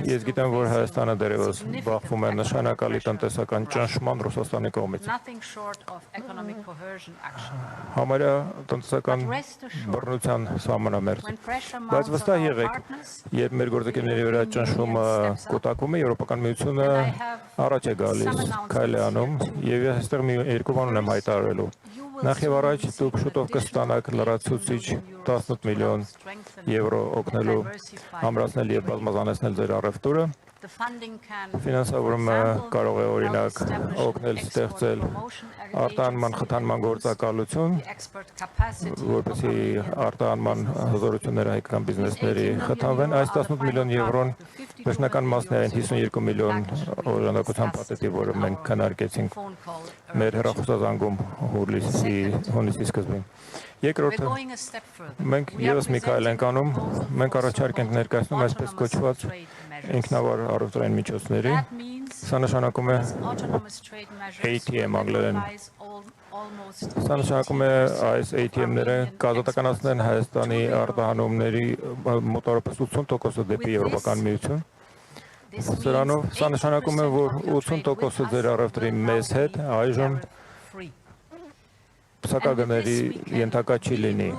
ես գիտեմ, որ Հայաստանը դեռևս բախվում է նշանակալի տնտեսական ճնշման Ռուսաստանի կողմից։ Համարյա տնտեսական բռնության սահմանամերձ։ Բայց վստահ եղեք, երբ մեր գործընկերների վրա ճնշումը կուտակվում է, Եվրոպական միությունը առաջ է գալիս, քայլ է անում, եւ ես այստեղ մի երկու բան ունեմ հայտարարելու։ Նախ եւ առաջ դուք շուտով կստանաք լրացուցիչ 18 միլիոն եվրո օգնելու ամրացնել եւ բազմազանեցնել ձեր առևտուրը։ Ֆինանսավորումը կարող է օրինակ օգնել ստեղծել արտահանման խթանման գործակալություն, որպեսզի արտահանման հզորությունները հայկական բիզնեսների խթանվեն։ Այս 18 միլիոն եվրոն վերջնական մասն է այն 52 միլիոն օժանդակության պատետի, որը մենք քննարկեցինք մեր հեռախոսազանգում հունիսի սկզբին։ Երկրորդը, մենք եւս մի քայլ ենք անում, մենք առաջարկ ենք ներկայացնում այսպես կոչված ինքնավար առևտրային միջոցների, սա նշանակում է ATM անգլերեն։ Սա նշանակում է այս ATM-ները կազատականացնեն Հայաստանի արտահանումների մոտավորապես 80%-ը դեպի Եվրոպական միություն։ Սրանով սա նշանակում է, որ 80%-ը ձեր առևտրի մեզ հետ այժմ փսակագների ենթակա չի լինի։